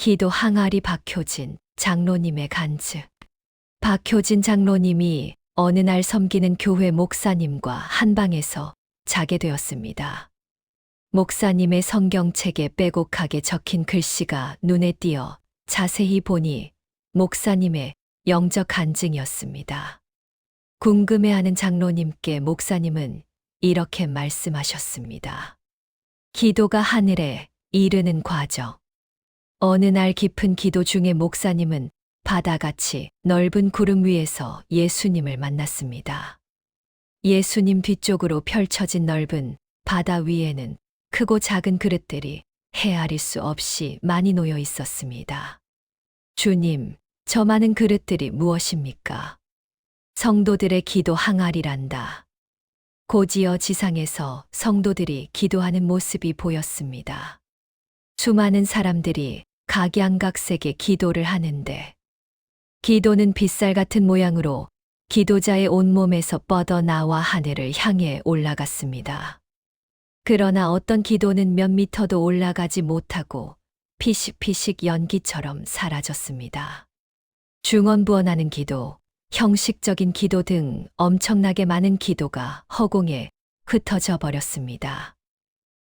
기도 항아리 박효진 장로님의 간증. 박효진 장로님이 어느 날 섬기는 교회 목사님과 한방에서 자게 되었습니다. 목사님의 성경책에 빼곡하게 적힌 글씨가 눈에 띄어 자세히 보니 목사님의 영적 간증이었습니다. 궁금해하는 장로님께 목사님은 이렇게 말씀하셨습니다. 기도가 하늘에 이르는 과정. 어느 날 깊은 기도 중에 목사님은 바다같이 넓은 구름 위에서 예수님을 만났습니다. 예수님 뒤쪽으로 펼쳐진 넓은 바다 위에는 크고 작은 그릇들이 헤아릴 수 없이 많이 놓여 있었습니다. 주님, 저 많은 그릇들이 무엇입니까? 성도들의 기도 항아리란다. 고지어 지상에서 성도들이 기도하는 모습이 보였습니다. 수많은 사람들이 각양각색의 기도를 하는데 기도는 빗살 같은 모양으로 기도자의 온몸에서 뻗어나와 하늘을 향해 올라갔습니다. 그러나 어떤 기도는 몇 미터도 올라가지 못하고 피식피식 연기처럼 사라졌습니다. 중언부언하는 기도, 형식적인 기도 등 엄청나게 많은 기도가 허공에 흩어져 버렸습니다.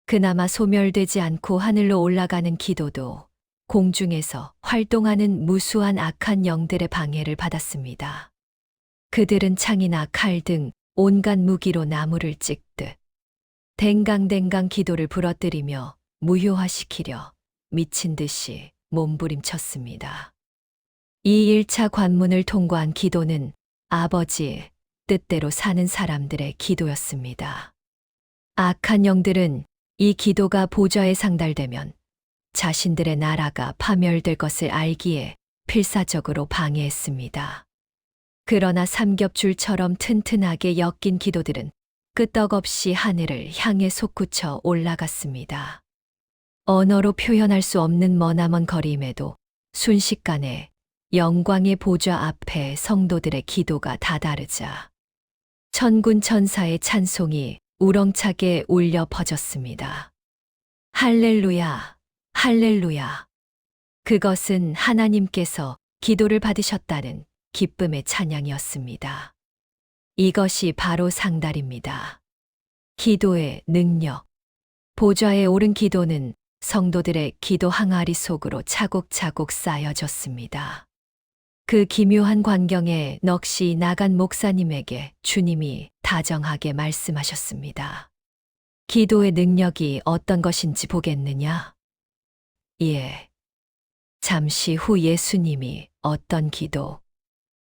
그나마 소멸되지 않고 하늘로 올라가는 기도도 공중에서 활동하는 무수한 악한 영들의 방해를 받았습니다. 그들은 창이나 칼 등 온갖 무기로 나무를 찍듯 댕강댕강 기도를 부러뜨리며 무효화시키려 미친 듯이 몸부림쳤습니다. 이 1차 관문을 통과한 기도는 아버지의 뜻대로 사는 사람들의 기도였습니다. 악한 영들은 이 기도가 보좌에 상달되면 자신들의 나라가 파멸될 것을 알기에 필사적으로 방해했습니다. 그러나 삼겹줄처럼 튼튼하게 엮인 기도들은 끄떡없이 하늘을 향해 솟구쳐 올라갔습니다. 언어로 표현할 수 없는 머나먼 거리임에도 순식간에 영광의 보좌 앞에 성도들의 기도가 다다르자 천군 천사의 찬송이 우렁차게 울려 퍼졌습니다. 할렐루야, 할렐루야. 그것은 하나님께서 기도를 받으셨다는 기쁨의 찬양이었습니다. 이것이 바로 상달입니다. 기도의 능력. 보좌에 오른 기도는 성도들의 기도 항아리 속으로 차곡차곡 쌓여졌습니다. 그 기묘한 광경에 넋이 나간 목사님에게 주님이 다정하게 말씀하셨습니다. 기도의 능력이 어떤 것인지 보겠느냐? 예. 잠시 후 예수님이 어떤 기도,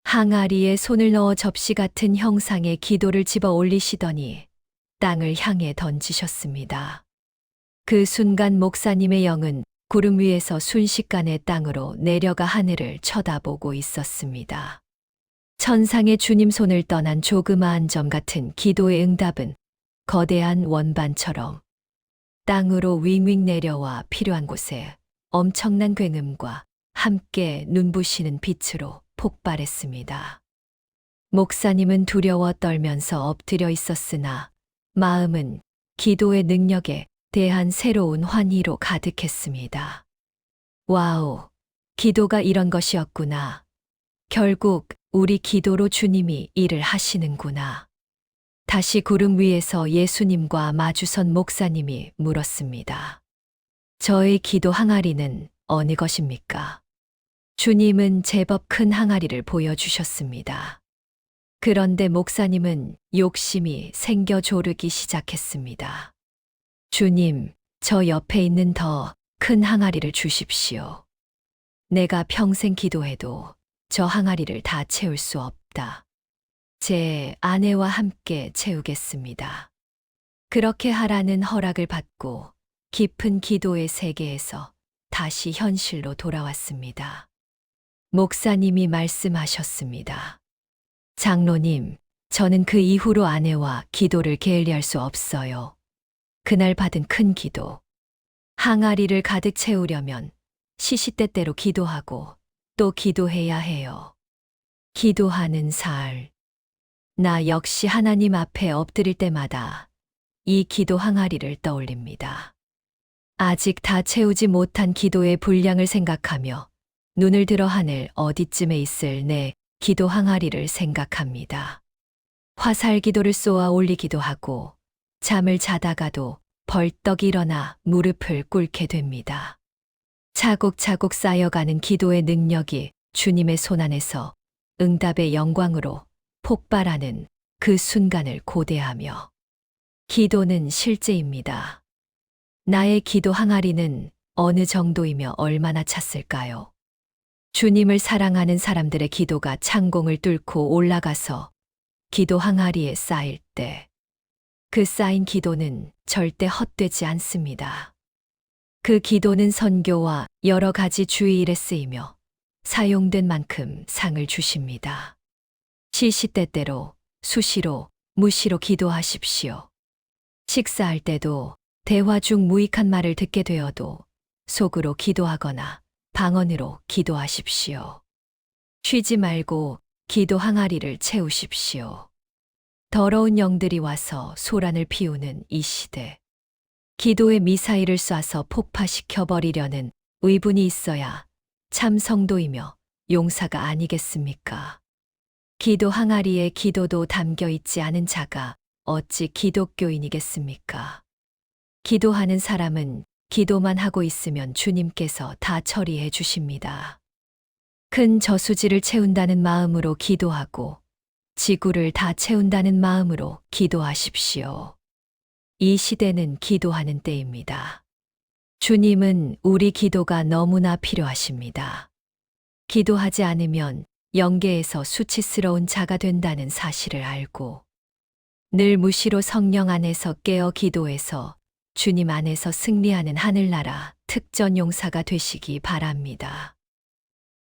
항아리에 손을 넣어 접시 같은 형상의 기도를 집어 올리시더니 땅을 향해 던지셨습니다. 그 순간 목사님의 영은 구름 위에서 순식간에 땅으로 내려가 하늘을 쳐다보고 있었습니다. 천상의 주님 손을 떠난 조그마한 점 같은 기도의 응답은 거대한 원반처럼 땅으로 윙윙 내려와 필요한 곳에 엄청난 굉음과 함께 눈부시는 빛으로 폭발했습니다. 목사님은 두려워 떨면서 엎드려 있었으나 마음은 기도의 능력에 대한 새로운 환희로 가득했습니다. 와우, 기도가 이런 것이었구나. 결국 우리 기도로 주님이 일을 하시는구나. 다시 구름 위에서 예수님과 마주선 목사님이 물었습니다. 저의 기도 항아리는 어느 것입니까? 주님은 제법 큰 항아리를 보여주셨습니다. 그런데 목사님은 욕심이 생겨 조르기 시작했습니다. 주님, 저 옆에 있는 더 큰 항아리를 주십시오. 내가 평생 기도해도 저 항아리를 다 채울 수 없다. 제 아내와 함께 채우겠습니다. 그렇게 하라는 허락을 받고 깊은 기도의 세계에서 다시 현실로 돌아왔습니다. 목사님이 말씀하셨습니다. 장로님, 저는 그 이후로 아내와 기도를 게을리할 수 없어요. 그날 받은 큰 기도, 항아리를 가득 채우려면 시시때때로 기도하고 또 기도해야 해요. 기도하는 살. 나 역시 하나님 앞에 엎드릴 때마다 이 기도 항아리를 떠올립니다. 아직 다 채우지 못한 기도의 분량을 생각하며 눈을 들어 하늘 어디쯤에 있을 내 기도 항아리를 생각합니다. 화살 기도를 쏘아 올리기도 하고 잠을 자다가도 벌떡 일어나 무릎을 꿇게 됩니다. 차곡차곡 쌓여가는 기도의 능력이 주님의 손안에서 응답의 영광으로 폭발하는 그 순간을 고대하며 기도는 실제입니다. 나의 기도 항아리는 어느 정도이며 얼마나 찼을까요? 주님을 사랑하는 사람들의 기도가 창공을 뚫고 올라가서 기도 항아리에 쌓일 때 그 쌓인 기도는 절대 헛되지 않습니다. 그 기도는 선교와 여러 가지 주의일에 쓰이며 사용된 만큼 상을 주십니다. 시시때때로 수시로 무시로 기도하십시오. 식사할 때도 대화 중 무익한 말을 듣게 되어도 속으로 기도하거나 방언으로 기도하십시오. 쉬지 말고 기도 항아리를 채우십시오. 더러운 영들이 와서 소란을 피우는 이 시대. 기도의 미사일을 쏴서 폭파시켜 버리려는 의분이 있어야 참 성도이며 용사가 아니겠습니까? 기도 항아리에 기도도 담겨 있지 않은 자가 어찌 기독교인이겠습니까? 기도하는 사람은 기도만 하고 있으면 주님께서 다 처리해 주십니다. 큰 저수지를 채운다는 마음으로 기도하고 지구를 다 채운다는 마음으로 기도하십시오. 이 시대는 기도하는 때입니다. 주님은 우리 기도가 너무나 필요하십니다. 기도하지 않으면 영계에서 수치스러운 자가 된다는 사실을 알고 늘 무시로 성령 안에서 깨어 기도해서 주님 안에서 승리하는 하늘나라 특전 용사가 되시기 바랍니다.